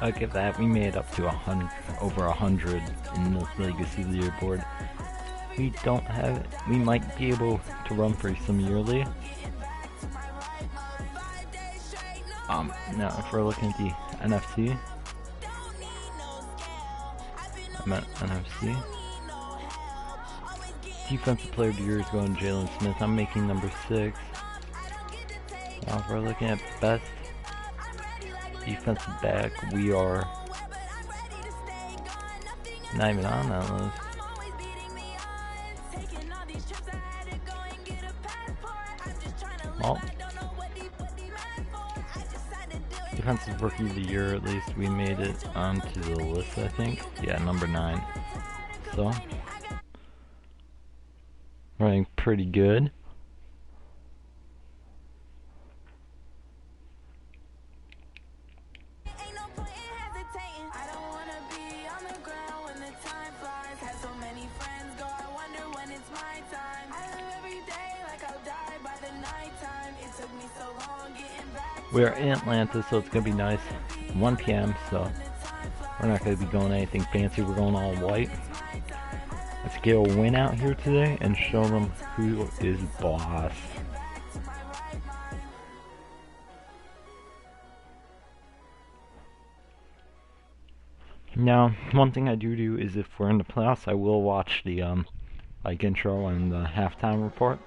I'll give that. We made up to over 100 in this Legacy leaderboard. We don't have it. We might be able to run for some yearly. Now if we're looking at the NFC, I meant NFC. Defensive Player of the Year is going to Jalen Smith. I'm making number 6. Now if we're looking at best defensive back, we are not even on that list. Well, Defensive Rookie of the Year, at least we made it onto the list, I think. Yeah, number 9. So, running pretty good. We are in Atlanta, so it's going to be nice. 1 p.m., so we're not going to be going anything fancy. We're going all white. Let's get a win out here today and show them who is boss. Now, one thing I do is if we're in the playoffs, I will watch the intro and the halftime report.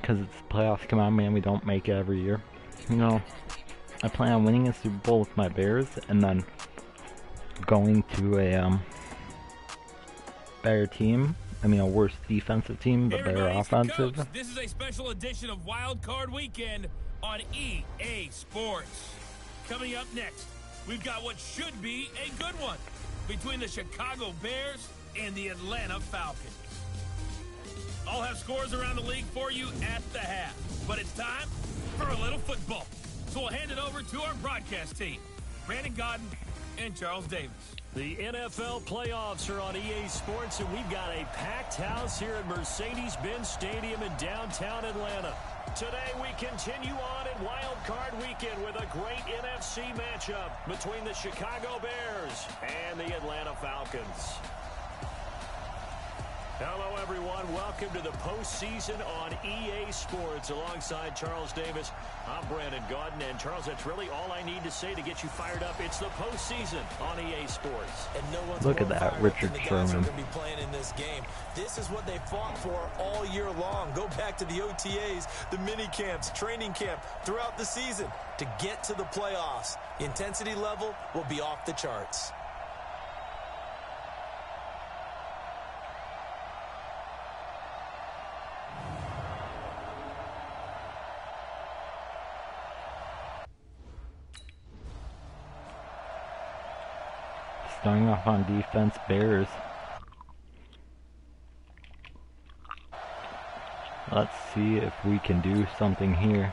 Because it's the playoffs, come on man, we don't make it every year. You know, I plan on winning a Super Bowl with my Bears and then going to a better team. I mean a worse defensive team, but better offensive. This is a special edition of Wild Card Weekend on EA Sports. Coming up next, we've got what should be a good one between the Chicago Bears and the Atlanta Falcons. I'll have scores around the league for you at the half. But it's time for a little football. So we'll hand it over to our broadcast team, Brandon Godden and Charles Davis. The NFL playoffs are on EA Sports, and we've got a packed house here at Mercedes-Benz Stadium in downtown Atlanta. Today we continue on in Wild Card Weekend with a great NFC matchup between the Chicago Bears and the Atlanta Falcons. Hello, everyone. Welcome to the postseason on EA Sports. Alongside Charles Davis, I'm Brandon Godden. And, Charles, that's really all I need to say to get you fired up. It's the postseason on EA Sports. And no one's Look at that, Richard Sherman. Be playing in this game. This is what they fought for all year long. Go back to the OTAs, the mini camps, training camp, throughout the season to get to the playoffs. The intensity level will be off the charts. Starting off on defense, Bears. Let's see if we can do something here.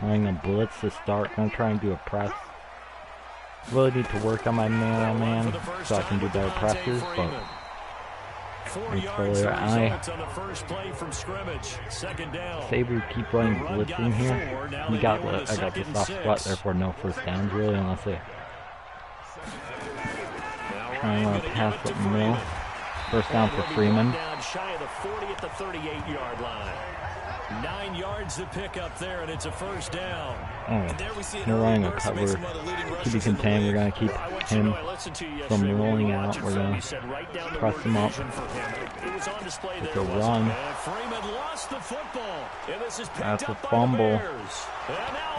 Running a blitz to start. Gonna try and do a press. Really need to work on my man-on-man so I can do better presses, but I say we keep running blitzing here. I got the soft spot, therefore no first downs really unless they trying to pass up more. First down for Freeman. Down shy of the 40 at the 38-yard line. 9 yards to pick up there, and it's a first down. We're running a cover. Keep it contained. We're going to keep him from rolling out. We're going to press him up. It's a run. That's a fumble.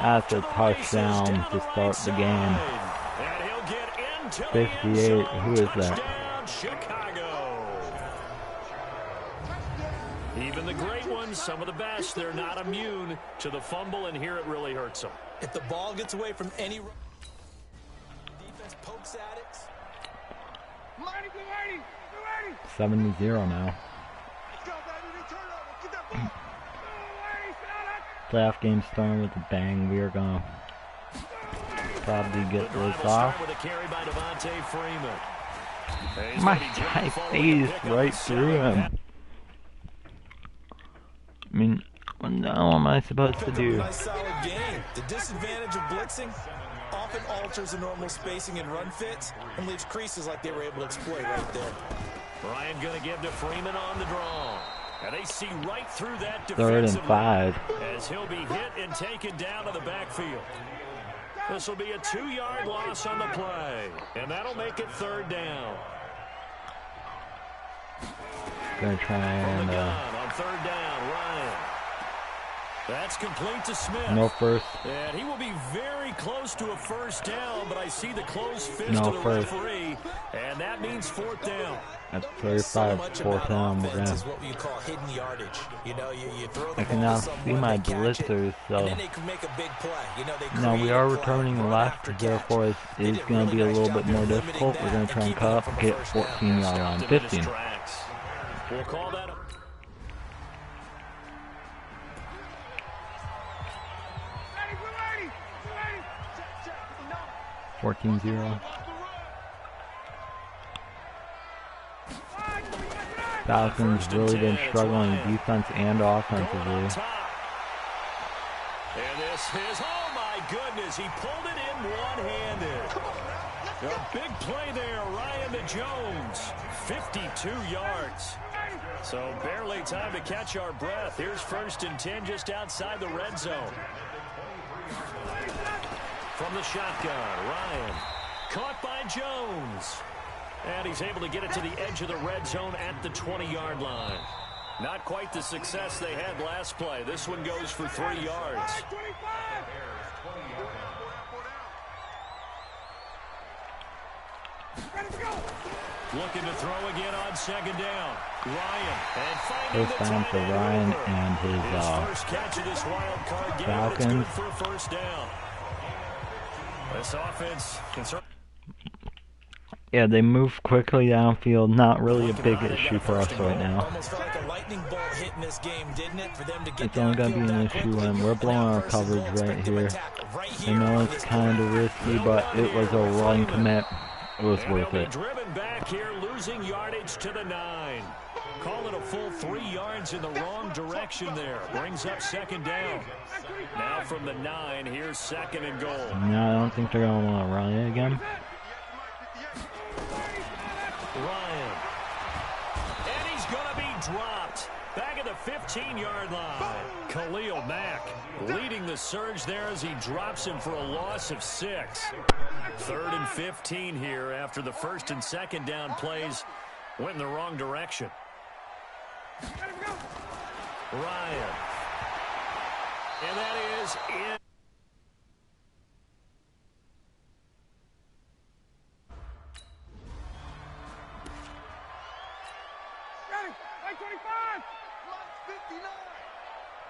That's a touchdown to start the game. 58. Who is that? Even the great ones, some of the best, they're not immune to the fumble, and here it really hurts them. If the ball gets away from any defense pokes at it. 70-0 now. Playoff game starting with a bang. We are going to probably get this off. With a carry by Freeman. I phased right through him. I mean, what the hell am I supposed to do? Nice solid game. The disadvantage of blitzing often alters the normal spacing and run fits and leaves creases like they were able to exploit right there. Ryan going to give to Freeman on the draw. And they see right through that 3rd and 5. as he'll be hit and taken down to the backfield. This will be a 2-yard loss on the play, and that'll make it 3rd down. Gonna try and on 3rd down, Ryan. That's complete to Smith. no first. And he will be very close to a 1st down, but I see the closed fist No of the first. referee, and that means 4th down. At 35, 4th down, we're gonna. Is what you call hidden yardage. You know, you throw the I can ball now to someone, see my they catch it, blitzers, so and then they can make a big play. You know, they now we create are a play, returning run left, after catch. therefore it They is did a going to really be a nice little job bit more there difficult. limiting We're going that to try and keeping cut it from up, a get first down. 14-yard line, Stopped him in his 15. tracks. We'll call that. 14-0. Falcons really been struggling defense and offensively. And this is, oh my goodness, he pulled it in one-handed. A big play there, Ryan to Jones, 52 yards. So barely time to catch our breath. Here's 1st and 10 just outside the red zone. From the shotgun, Ryan, caught by Jones. And he's able to get it to the edge of the red zone at the 20-yard line. Not quite the success they had last play. This one goes for 3 yards. Looking to throw again on 2nd down. Ryan, and finding First the down tight for end Ryan over. and His first catch of this wild card game, and it's Falcons. good for a 1st down. This offense concerned. Yeah, they move quickly downfield. Not really a big issue for us right now. Almost felt like a lightning bolt hit in this game, didn't it? For them to get It's only going to be an issue when we're blowing our coverage right here. I know it's kind of risky, but it was a run commit. It was worth it. Driven back here, losing yardage to the 9. Call it a full 3 yards in the wrong direction there. Brings up 2nd down. Now from the 9, here's 2nd and goal. No, I don't think they're going to want to run it again. Ryan. And he's going to be dropped. Back at the 15-yard line. Khalil Mack leading the surge there as he drops him for a loss of 6. 3rd and 15 here after the 1st and 2nd down plays went in the wrong direction. Ryan. And that is in. Ready, 25. 59.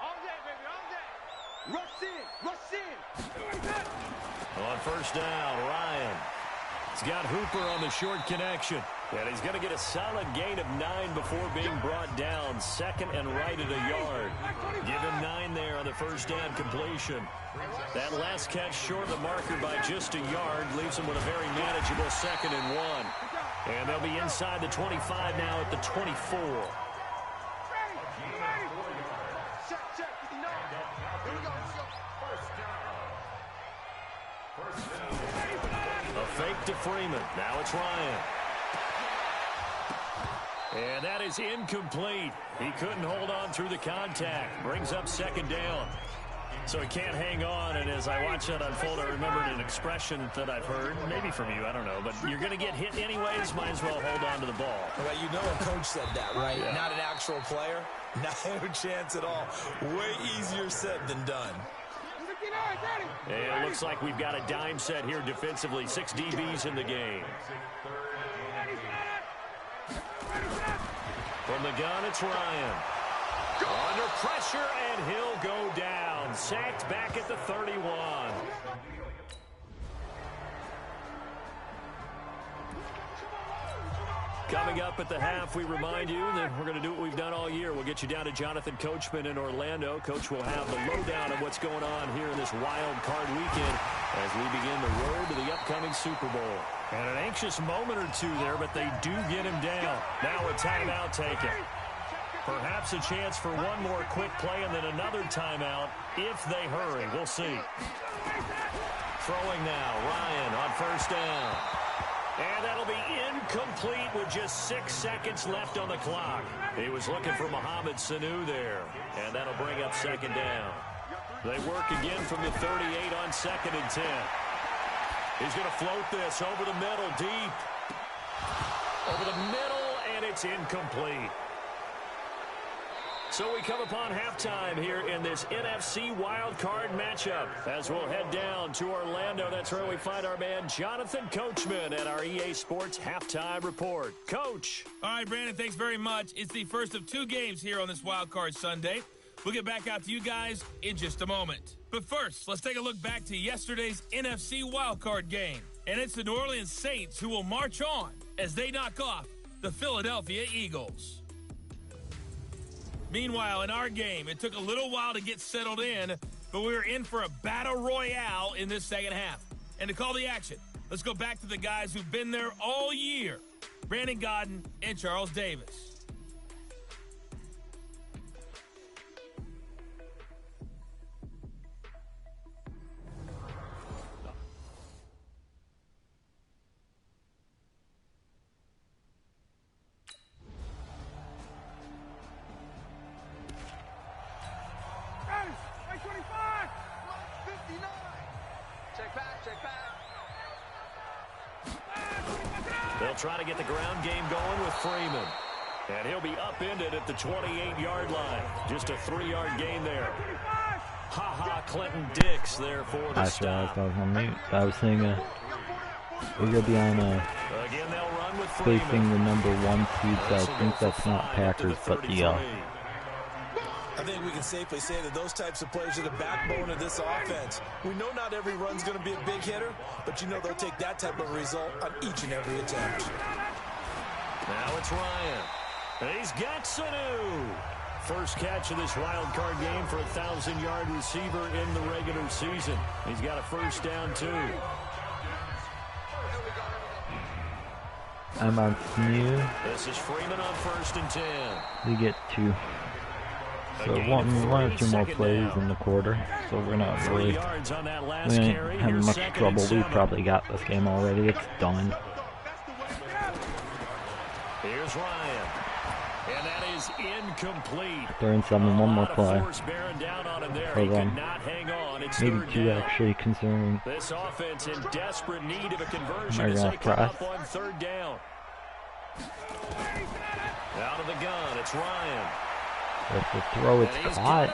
All day, baby, all day. Rush in. On 1st down, Ryan. He's got Hooper on the short connection. And he's going to get a solid gain of 9 before being brought down. 2nd and right at a yard. Give him 9 there on the 1st down completion. That last catch short of the marker by just a yard leaves him with a very manageable 2nd and 1. And they'll be inside the 25 now at the 24. A fake to Freeman. Now it's Ryan. And that is incomplete. He couldn't hold on through the contact. Brings up 2nd down. So he can't hang on, and as I watch that unfold, I remembered an expression that I've heard, maybe from you, I don't know, but you're going to get hit anyways, might as well hold on to the ball. Well, you know a coach said that, right? Yeah. Not an actual player. No chance at all. Way easier said than done. And it looks like we've got a dime set here defensively. 6 DBs in the game. From the gun, it's Ryan. Under pressure, and he'll go down. Sacked back at the 31. Coming up at the half, we remind you that we're going to do what we've done all year. We'll get you down to Jonathan Coachman in Orlando. Coach will have the lowdown of what's going on here in this wild card weekend as we begin the road to the upcoming Super Bowl. And an anxious moment or two there, but they do get him down. Now a timeout taken. Perhaps a chance for one more quick play and then another timeout if they hurry. We'll see. Throwing now, Ryan on first down. And that'll be incomplete with just 6 seconds left on the clock. He was looking for Mohamed Sanu there. And that'll bring up second down. They work again from the 38 on 2nd and 10. He's going to float this over the middle, deep. Over the middle, and it's incomplete. So we come upon halftime here in this NFC wildcard matchup as we'll head down to Orlando. That's where we find our man Jonathan Coachman at our EA Sports Halftime Report. Coach. All right, Brandon, thanks very much. It's the first of 2 games here on this wildcard Sunday. We'll get back out to you guys in just a moment. But first, let's take a look back to yesterday's NFC wildcard game. And it's the New Orleans Saints who will march on as they knock off the Philadelphia Eagles. Meanwhile, in our game, it took a little while to get settled in, but we were in for a battle royale in this second half. And to call the action, let's go back to the guys who've been there all year, Brandon Godden and Charles Davis. They'll try to get the ground game going with Freeman. And he'll be upended at the 28-yard line. Just a 3-yard gain there. Ha-ha, Clinton Dix there for the stop. I was on mute. I was saying we're going to be on Again, they'll run with Freeman. facing the number 1 seed, so I think that's not Packers, but the I think we can safely say that those types of plays are the backbone of this offense. We know not every run's going to be a big hitter, but you know they'll take that type of result on each and every attempt. Now it's Ryan. And he's got Sanu. First catch of this wild card game for a 1,000-yard receiver in the regular season. He's got a first down, too. I'm on Sanu. This is Freeman on 1st and 10. We get 2. So one or 2 more plays in the quarter. So we're not really we ain't having much trouble. We probably got this game already. It's done. Here's Ryan. And that is incomplete. 3rd and 7, one more play. For them. Maybe 2 actually, considering this offense in desperate need of a conversion as they come up on 3rd down. Out of the gun, it's Ryan. If the throw, it's caught.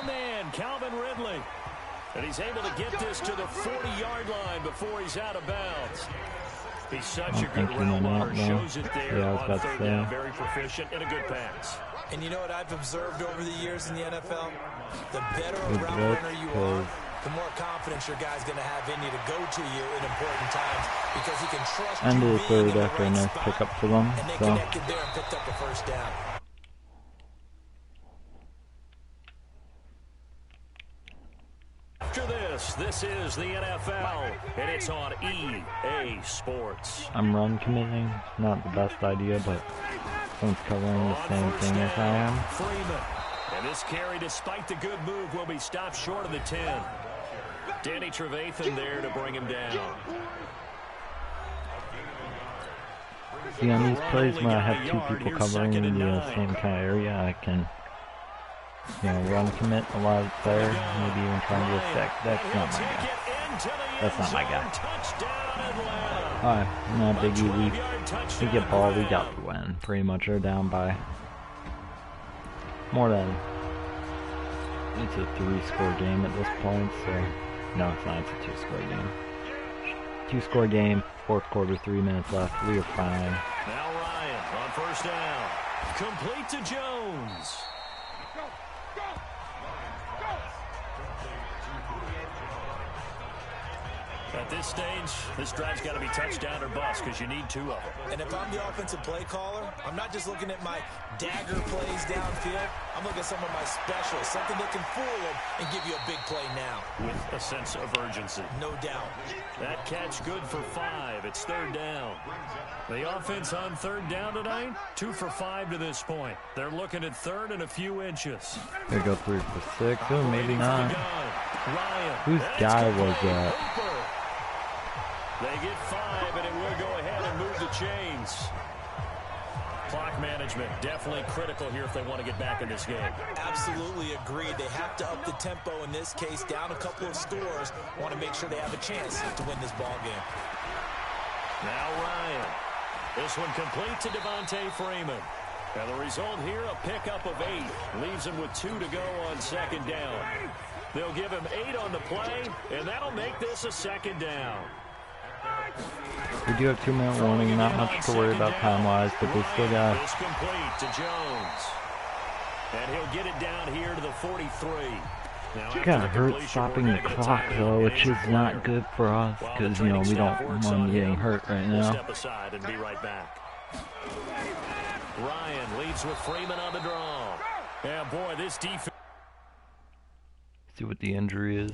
Calvin Ridley. And he's able to get this to the 40-yard line before he's out of bounds. He's such a good route runner. Shows it there on 3rd down. Very proficient and a good pass. And you know what I've observed over the years in the NFL? The better a route runner you are, the more confidence your guy's going to have in you to go to you in important times because he can trust End you of the 3rd being in the after a right nice spot. pickup for them. And they So connected there and picked up the first down. After this is the NFL, and it's on EA Sports. I'm run committing. Not the best idea, but someone's covering the same thing as I am. Freeman. And this carry, despite the good move, will be stopped short of the 10. Danny Trevathan there to bring him down. See, on these plays when I have 2 people covering in the same kind of area, I can, run commit a lot there. Maybe even try and get a sack. That's not my guy. That's not my guy. Alright, not biggie. We get ball, we got the win. Pretty much are down by more than, it's a 3-score game at this point, so no, it's not. It's a 2-score game. 2-score game, 4th quarter, 3 minutes left. We are fine. Now Ryan on first down. Complete to Jones. At this stage, this drive's got to be touchdown or bust because you need 2 of them. And if I'm the offensive play caller, I'm not just looking at my dagger plays downfield. I'm looking at some of my specials, something that can fool them and give you a big play now. With a sense of urgency. No doubt. That catch good for 5. It's 3rd down. The offense on 3rd down tonight, 2 for 5 to this point. They're looking at 3rd and a few inches. They go 3 for 6. Oh, maybe not. Ryan. Whose guy was that? They get 5, and it will go ahead and move the chains. Clock management definitely critical here if they want to get back in this game. Absolutely agreed. They have to up the tempo in this case, down a couple of scores. Want to make sure they have a chance to win this ball game. Now Ryan. This one complete to Devontae Freeman. And the result here, a pickup of 8. Leaves him with 2 to go on 2nd down. They'll give him 8 on the play, and that'll make this a 2nd down. We do have 2-minute warning, not much to worry about time-wise, but they still got... It's complete to Jones. And he'll get it down here to the 43. It kind of hurts stopping the clock, though, which is not good for us, because, you know, we don't want getting hurt right now. Step aside and be right back. Ryan leads with Freeman on the draw. Yeah, boy, this defense... See what the injury is.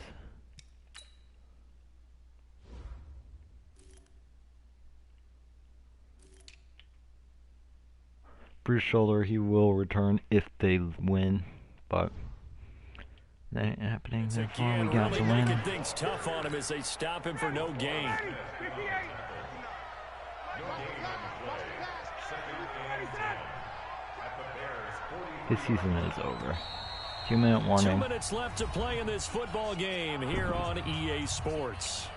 Bruce shoulder, he will return if they win, but that ain't happening. That's all we got to win. Making things tough on him as they stop him for no gain. His season is over. 2-minute warning. 2 minutes left to play in this football game here on EA Sports.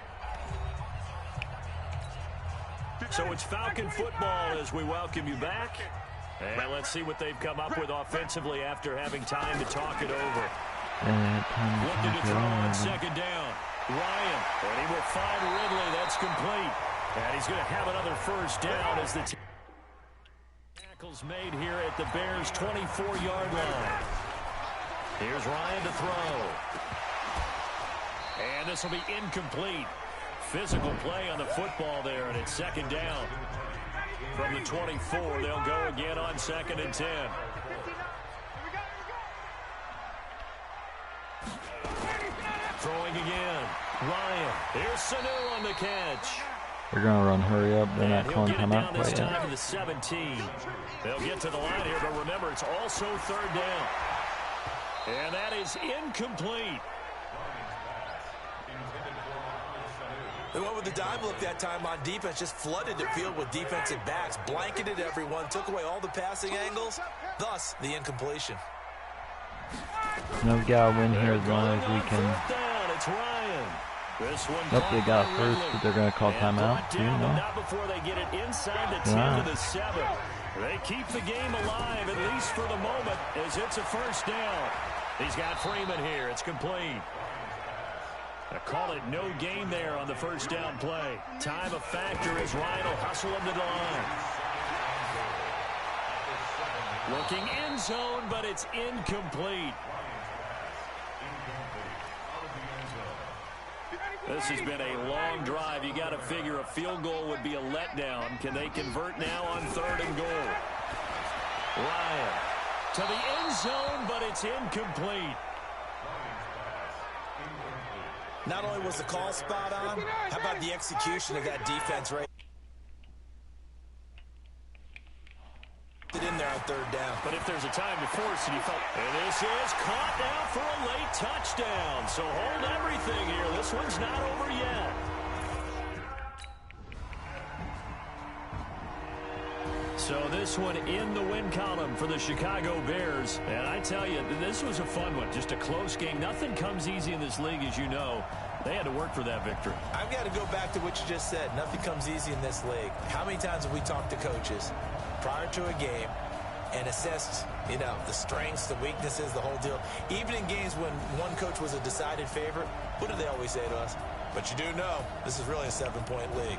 So it's Falcon football as we welcome you back. And let's see what they've come up with offensively after having time to talk it over. Looking to throw on 2nd down. Ryan, and he will find Ridley. That's complete. And he's going to have another 1st down as the tackles made here at the Bears' 24-yard line. Here's Ryan to throw. And this will be incomplete. Physical play on the football there, and it's 2nd down. From the 24, they'll go again on 2nd and 10. Throwing again. Ryan. Here's Sanu on the catch. They're going to run hurry up. They're not calling timeout quite yet. To the 17. They'll get to the line here, but remember, it's also 3rd down. And that is incomplete. They went with the dive look that time on defense, just flooded the field with defensive backs, blanketed everyone, took away all the passing angles, thus the incompletion. No, we got to win here as long as we can. It's Ryan. This one Nope, they got first, but they're going to call timeout. Do you know? Not before they get it inside the 10 to the 7. They keep the game alive, at least for the moment, as it's a 1st down. He's got Freeman here. It's complete. I call it no gain there on the 1st down play. Time a factor as Ryan will hustle him to the line. Looking end zone, but it's incomplete. This has been a long drive. You got to figure a field goal would be a letdown. Can they convert now on 3rd and goal? Ryan to the end zone, but it's incomplete. Not only was the call spot on, how about the execution of that defense right in there on 3rd down. But if there's a time to force it, you felt, and this is caught now for a late touchdown. So hold everything here. This one's not over yet. So this one in the win column for the Chicago Bears. And I tell you, this was a fun one. Just a close game. Nothing comes easy in this league, as you know. They had to work for that victory. I've got to go back to what you just said. Nothing comes easy in this league. How many times have we talked to coaches prior to a game and assessed, you know, the strengths, the weaknesses, the whole deal? Even in games when one coach was a decided favorite, what do they always say to us? But you do know, this is really a 7-point league.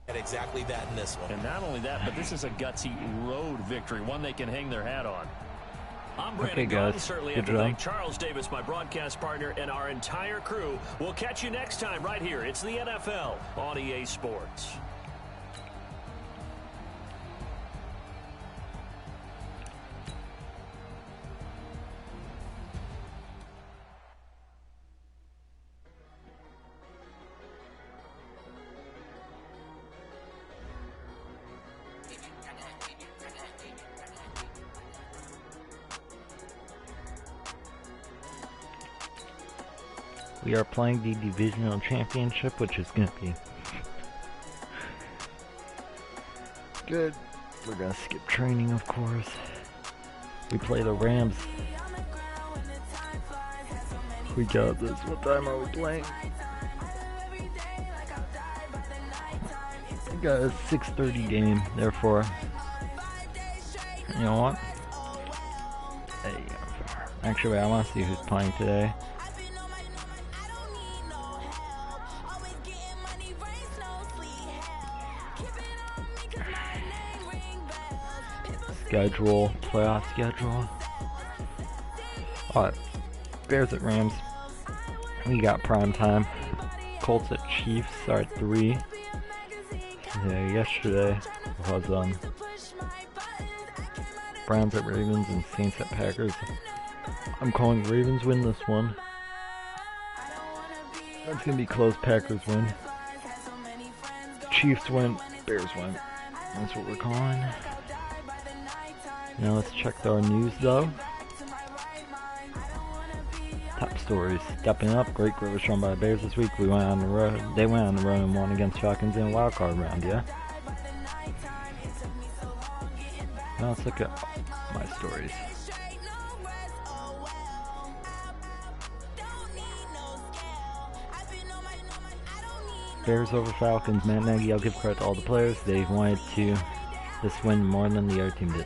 And exactly that in this one. And not only that, but this is a gutsy road victory, one they can hang their hat on. I'm Okay, Brandon guys. Gaudin. Certainly Good have to job. thank Charles Davis, my broadcast partner, and our entire crew. We'll catch you next time right here. It's the NFL on EA Sports. We are playing the Divisional Championship, which is going to be good. We're going to skip training, of course. We play the Rams. We got this. What time are we playing? We got a 6:30 game, therefore, you know what? Hey, actually, I want to see who's playing today. Schedule, playoff schedule. Alright, Bears at Rams. We got prime time. Colts at Chiefs are at 3. Yeah, yesterday was Browns at Ravens and Saints at Packers. I'm calling Ravens win this one. That's gonna be close. Packers win. Chiefs win. Bears win. That's what we're calling. Now let's check our news though. Top stories. Stepping up. Great growth was shown by the Bears this week. We went on the road. They went on the road and won against Falcons in a wild card round, yeah? Now let's look at my stories. Bears over Falcons. Matt Nagy, I'll give credit to all the players. They wanted to just win more than the other team did.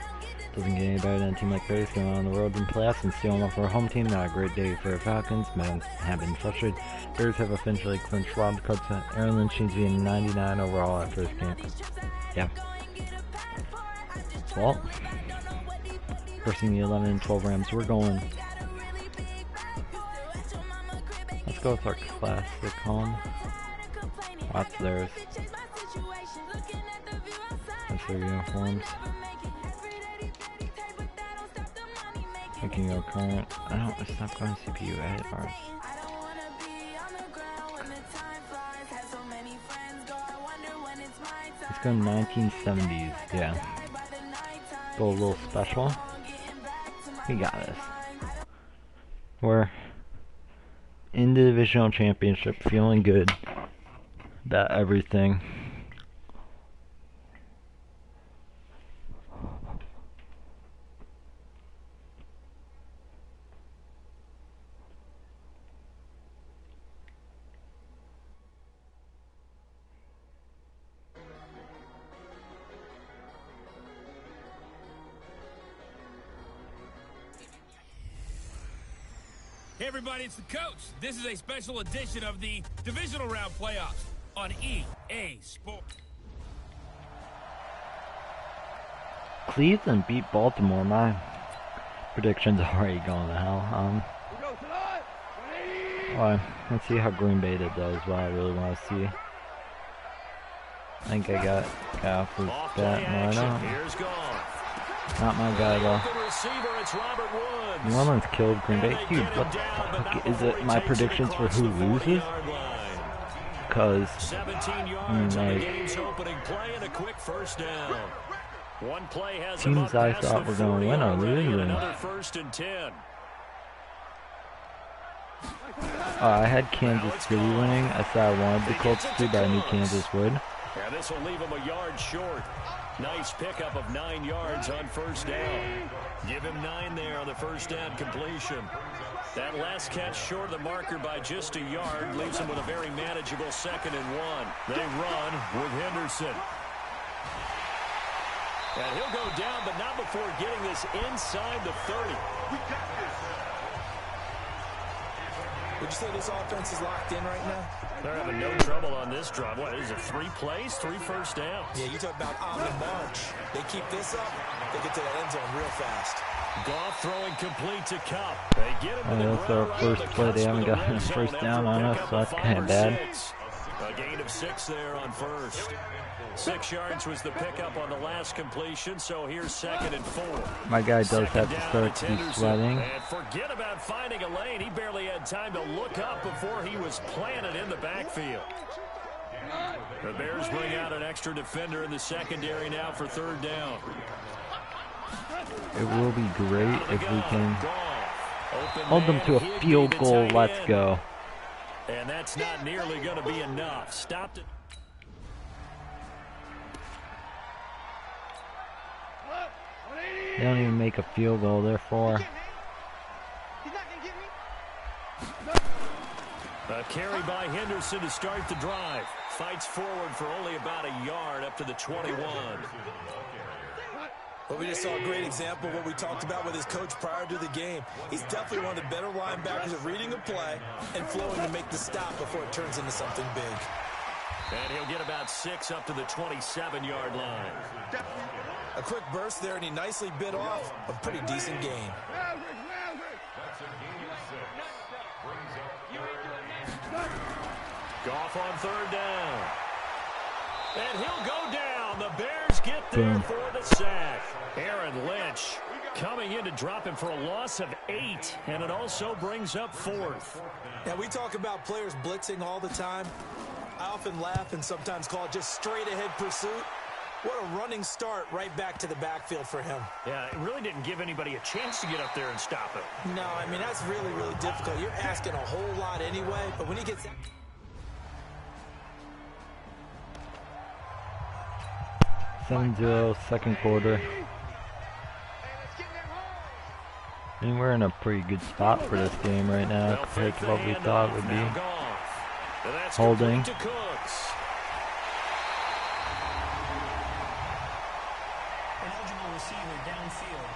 Doesn't get any better than a team like Bears going on the road in playoffs and stealing off for a home team. Not a great day for the Falcons. Men have been frustrated. Bears have officially clinched wild cards. Aaron Lynch seems to be in 99 overall after this game. Yeah. Well, versing the 11 and 12 Rams. We're going. Let's go with our classic home. That's theirs. That's their uniforms. I can go current. I don't. It's not going CPU. Edit ours. Let's go 1970s. Yeah. Go a little special. We got this. We're in the divisional championship, feeling good about everything. Hey everybody, it's the coach. This is a special edition of the Divisional Round Playoffs on EA Sports. Cleveland beat Baltimore. My prediction's already going to hell. Let's see how Green Bay does. What I really want to see. I think I got off his bat. No, I don't. Not my guy though. New Orleans killed Green Bay. Dude, what the fuck is it? My predictions for who loses? Because, teams I thought were going to win are losing. I had Kansas City winning. I thought I wanted the Colts to, but I knew Kansas would. And this will leave him a yard short. Nice pickup of 9 yards on first down. Give him 9 there on the first down completion. That last catch short of the marker by just a yard leaves him with a very manageable 2nd and 1. They run with Henderson. And he'll go down, but not before getting this inside the 30. We got this. Would you say this offense is locked in right now? They're having no trouble on this drive. What is it, 3 plays, 3 first downs? Yeah, you talk about on the march. They keep this up, they get to the end zone real fast. Goff throwing complete to Cup. They get him to the That's our ground first right on the play. They cusp haven't of the gotten a red zone first down after on a us, pickup so that's of kind of 5 or bad. 6. A gain of 6 there on first. 6 yards was the pickup on the last completion, so here's 2nd and 4. My guy does Second have to down, start it's to be Henderson. sweating. And forget about finding a lane. He barely had time to look up before he was planted in the backfield. The Bears bring out an extra defender in the secondary now for 3rd down. It will be great if we can Open hold them man, to a Higbee, field the goal. tight Let's end. go. And that's not nearly going to be enough. Stopped it. They don't even make a field goal, therefore. He's not gonna get me. A carry by Henderson to start the drive. Fights forward for only about a yard up to the 21. Well, we just saw a great example of what we talked about with his coach prior to the game. He's definitely one of the better linebackers at reading a play and flowing to make the stop before it turns into something big. And he'll get about 6 up to the 27-yard line. A quick burst there, and he nicely bit off a pretty decent gain. Goff on 3rd down. And he'll go down. The Bears get there for the sack. Aaron Lynch coming in to drop him for a loss of 8, and it also brings up 4th. Now, we talk about players blitzing all the time. I often laugh and sometimes call it just straight-ahead pursuit. What a running start right back to the backfield for him. Yeah, it really didn't give anybody a chance to get up there and stop it. No, I mean, that's really, really difficult. You're asking a whole lot anyway, but when he gets... 7-0, second quarter. And we're in a pretty good spot for this game right now compared to what we thought it would be. Holding. An eligible receiver downfield.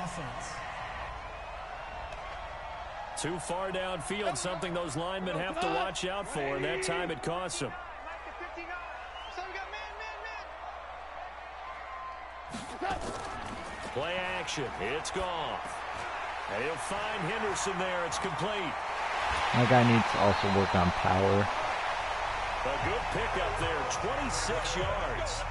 Offense. Too far downfield, something those linemen have to watch out for, and that time it costs them. Play action. It's Goff. And he'll find Henderson there. It's complete. My guy needs to also work on power. A good pickup there. 26 yards.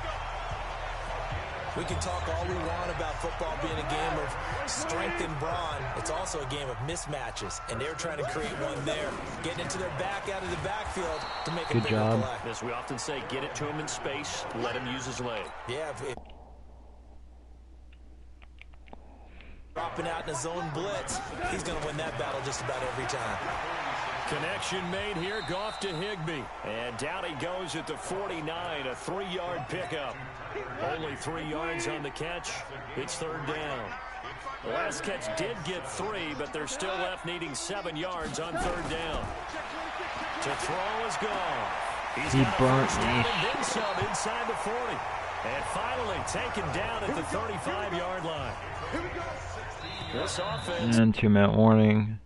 We can talk all we want about football being a game of strength and brawn. It's also a game of mismatches, and they're trying to create one there. Getting into their back out of the backfield to make a bigger play. As we often say, get it to him in space, let him use his leg. Yeah, dropping out in a zone blitz, he's going to win that battle just about every time. Connection made here, Goff to Higbee. And down he goes at the 49, a 3-yard pickup. Only 3 yards on the catch. It's 3rd down. The last catch did get 3, but they're still left needing 7 yards on 3rd down. To throw is Goff. He burnt me. And then some inside the 40. And finally taken down at the 35-yard line. This offense. And 2-minute warning.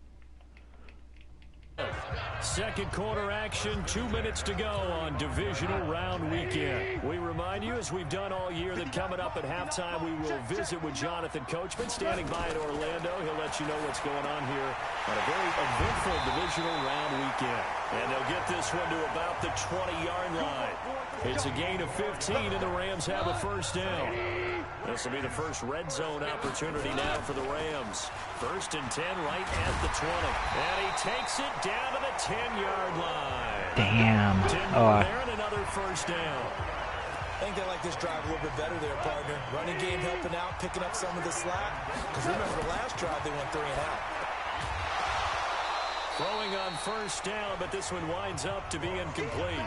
Second quarter action, 2 minutes to go on divisional round weekend. We remind you, as we've done all year, that coming up at halftime, we will visit with Jonathan Coachman, standing by in Orlando. He'll let you know what's going on here on a very eventful divisional round weekend. And they'll get this one to about the 20-yard line. It's a gain of 15, and the Rams have a 1st down. This will be the first red zone opportunity now for the Rams. 1st and 10 right at the 20. And he takes it down to the 10-yard line. Damn. 10 more there and another 1st down. I think they like this drive a little bit better there, partner. Running game helping out, picking up some of the slack. Because remember, the last drive they went 3 and out. Throwing on 1st down, but this one winds up to be incomplete.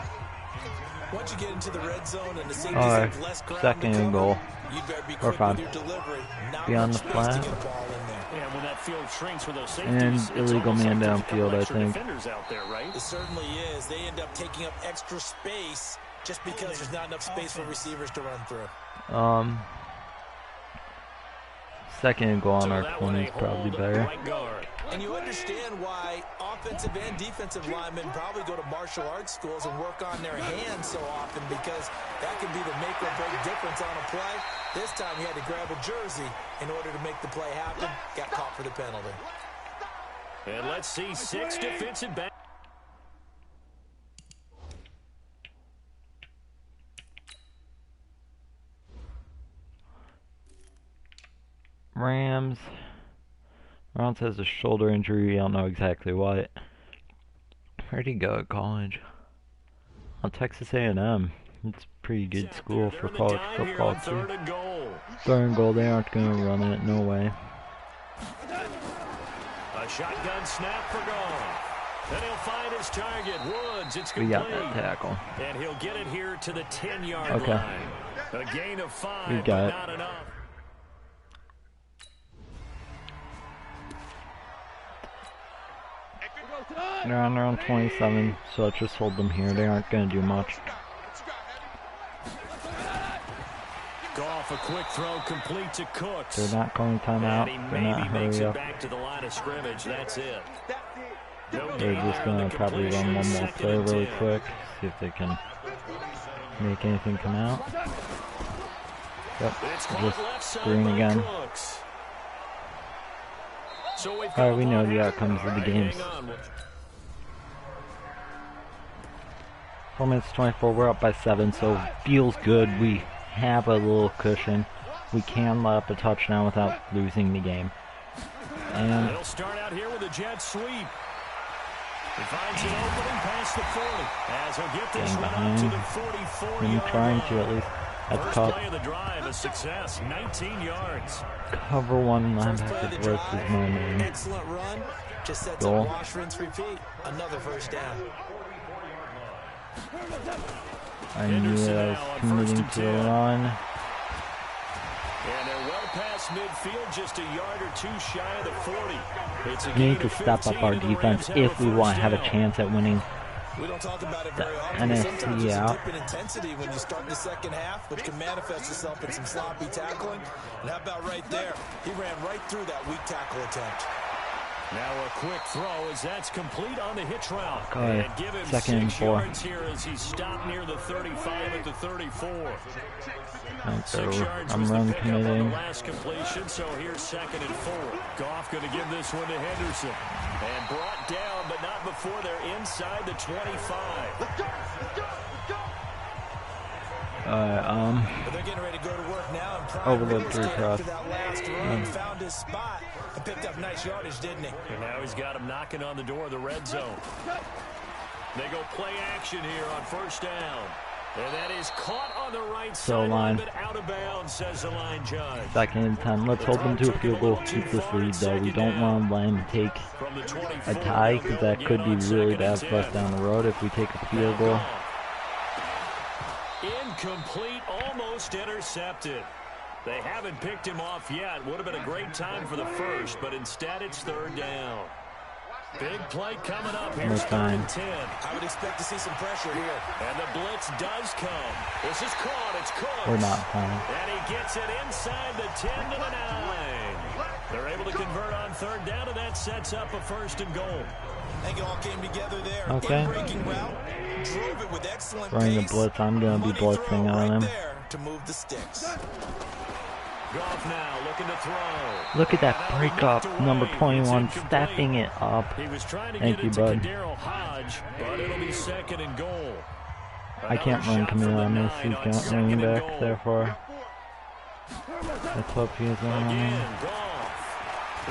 Once you get into the red zone and the safeties have less ground to cover, goal. you'd better be quick with your delivery. Not Be on much the space to flat. get a ball in there. And when that field shrinks for those And safeties, illegal man downfield, I think. Defenders out there, right? It certainly is. They end up taking up extra space just because there's not enough space for receivers to run through. 2nd and goal on our 20 is probably better. Right guard. And you understand why offensive and defensive linemen probably go to martial arts schools and work on their hands so often, because that can be the make or break difference on a play. This time he had to grab a jersey in order to make the play happen. Got caught for the penalty. And let's see 6 defensive backs. Rams has a shoulder injury. I don't know exactly what. Where'd he go at college? Oh, Texas A&M. It's a pretty good school for college football too. 3rd and goal. They aren't going to run it. No way. A shotgun snap for goal. And he'll find his target. Woods. It's complete. We got that tackle. And he'll get it here to the 10-yard line. A gain of 5, we got it. Not enough. They're on their own 27, so let's just hold them here. They aren't going to do much. Goff, a quick throw, complete to Cooks. They're not calling timeout. They're not hurry up. Back to the line of scrimmage. That's it. They're just going to probably run one more play really quick, see if they can make anything come out. Yep, just green again. Alright, we know the outcomes of the games. 4 minutes 24, we're up by 7, so feels good. We have a little cushion. We can let up a touchdown without losing the game. And they'll start out here with a jet sweep. He finds an opening past the 40. As he'll get this one up to the 44-yard trying to at least. First play of the drive, a success, 19 yards. Cover 1 linebacker versus my name. Excellent run. Just sets up wash, rinse, repeat. Another first down. I knew that I was committing to the run. And they're well past midfield, just a yard or 2 shy of the 40. We need to step up our defense if we want to have a chance at winning. We don't talk about it very often. NFC out. Dip in intensity when you start in the second half, which can manifest itself in some sloppy tackling. And how about right there? He ran right through that weak tackle attempt. Now a quick throw as that's complete on the hitch route. And give him 2nd and 4. yards here as he stopped near the 35 at the 34. I'm run committing. Last completion, so here's 2nd and 4. Goff going to give this one to Henderson. And brought down, but not before they're inside the 25. Let's go, let's go, let's go. But they're getting ready to go to work now and overload 3 cross. That last run, found his spot and picked up nice yardage, didn't he? And now he's got him knocking on the door of the red zone. They go play action here on 1st down. And that is caught on the right side, but out of bounds, says the line judge. 2nd and 10. Let's hold them to a field goal. Keep this lead, though. We don't want to let him take a tie, because that could be really bad for us down the road if we take a field goal. Incomplete, almost intercepted. They haven't picked him off yet. Would have been a great time for the first, but instead it's 3rd down. Big play coming up. Here's 3rd and 10. I would expect to see some pressure here. And the blitz does come. This is caught. It's caught. We're not playing. And he gets it inside the 10 to the 9. They're able to convert on 3rd down, and that sets up a 1st and goal. I think it all came together there. Okay. Breaking route, drove it with excellent Running the pace. blitz. I'm going to be blitzing on him. To move the sticks. Goff now looking to throw. Look at that breakup, number 21, stepping it up. He was trying to Thank you, bud. Hodge, but it'll be 2nd and goal. I can't run committed on this. He's got running back, therefore. Let's hope he is running.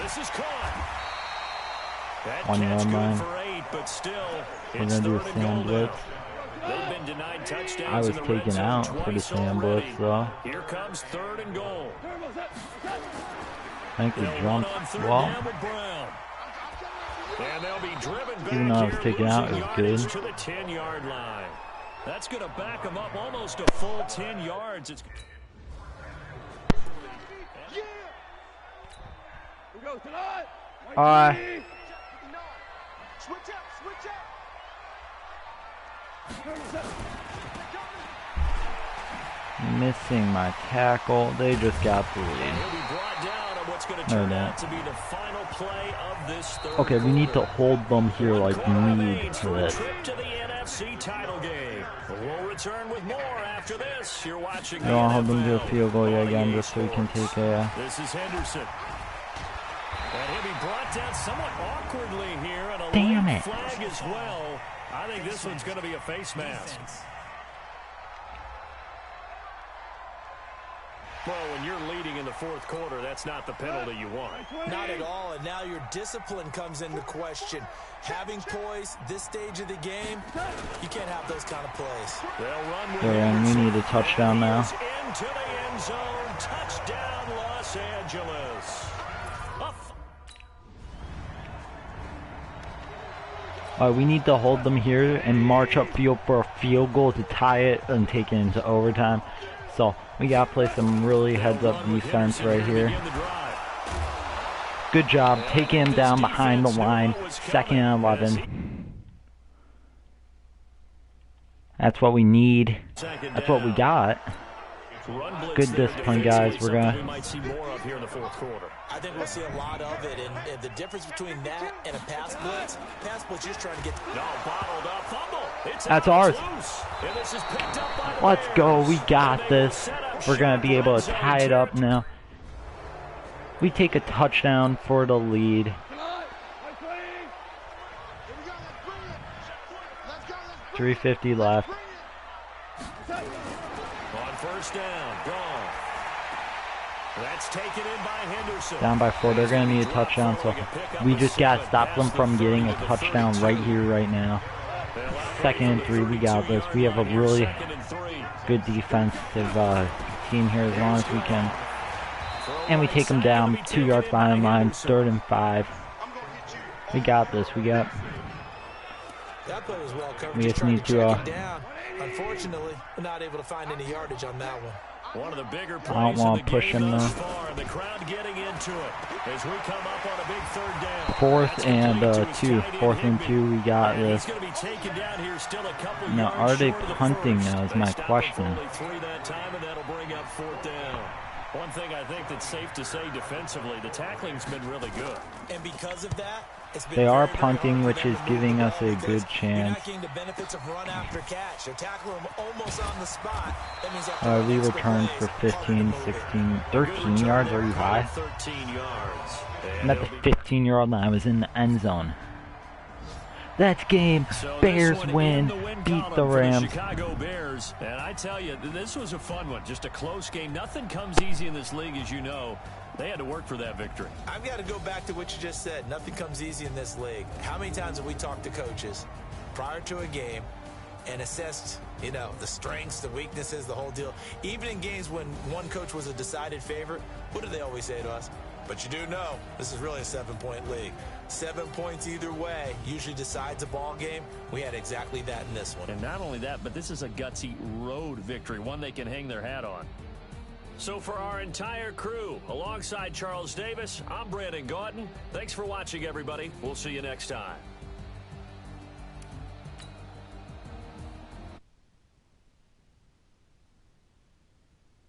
This is caught. 1 yard line. For 8, but still, we're going to do a stand blitz. They've been denied touchdowns. I was taken out for the stand blitz, though. Here comes 3rd and goal. I think we jumped well. And they'll be driven back. Even though I was taken out, it was good. To the 10-yard line. That's going to back them up almost a full 10 yards. It's Switch up, switch up. Missing my tackle. They just got the lead. He'll be brought down on what That's going to turn out to be the final play of this third Okay, we need to hold them here like need for to a this. trip to the NFC title game. We'll return with more after this. You're watching. I'll hold them to a field goal again just so we can take a. This is Henderson. And he'll be brought down somewhat awkwardly here, and a Damn late it. flag as well. I think this one's going to be a face mask. Well, when you're leading in the fourth quarter, that's not the penalty you want. Not at all, and now your discipline comes into question. Having poise this stage of the game, you can't have those kind of plays. They'll run with Yeah, we need a touchdown now. Into the end zone. Touchdown, Los Angeles. We need to hold them here and march upfield for a field goal to tie it and take it into overtime. So we got to play some really heads-up defense right here. Good job taking him down behind the line. 2nd and 11. That's what we need. That's what we got. Good discipline, guys. We're gonna. We might see more of here in the fourth quarter. I think we'll see a lot of it, and the difference between that and a pass blitz just trying to get. No, bottled up fumble. That's ours. And this is picked up by the Let's go. Bears. We got this. We're gonna be able to tie it up now. We take a touchdown for the lead. 3:50 left. On first down, gone. That's taken in by Henderson. Down by 4. They're going to need a touchdown, so we just got to stop them from getting a touchdown right here, right now. 2nd and 3, we got this. We have a really good defensive team here as long as we can. And we take them down 2 yards behind the line, 3rd and 5. We got this. We got... That play was well covered. We just Trying need to to, check it down. Unfortunately, we're not able to find any yardage on that one. One of the bigger plays I don't want in to the push game him, thus though. far, and the crowd getting into it as we come up on a big 3rd down. 4th and 2. 4th and 2, we got this. He's going to be taken down here still a couple Now, yards are they short of the punting first. now is They my stopped with question. only 3 that time, and that'll bring up 4th down. One thing I think that's safe to say defensively, the tackling's been really good. And because of that, it's been They are very, very punting, hard which for them is to move giving the us ball a because good you're chance. not getting the benefits of run after catch. They tackle them almost on the spot. That means you have to We run extra returned plays, for harder to 15, move it. 16, 13 yards. Are you high? 13 yards. I'm at the 15-yard line. I was in the end zone. That's game. So Bears this one win. in the win Beat column the for Rams. Chicago Bears. And I tell you, this was a fun one. Just a close game. Nothing comes easy in this league, as you know. They had to work for that victory. I've got to go back to what you just said. Nothing comes easy in this league. How many times have we talked to coaches prior to a game and assessed, the strengths, the weaknesses, the whole deal? Even in games when one coach was a decided favorite, what do they always say to us? But you do know this is really a 7-point league. 7 points either way usually decides a ball game. We had exactly that in this one. And not only that, but this is a gutsy road victory, one they can hang their hat on. So for our entire crew, alongside Charles Davis, I'm Brandon Gautin. Thanks for watching, everybody. We'll see you next time.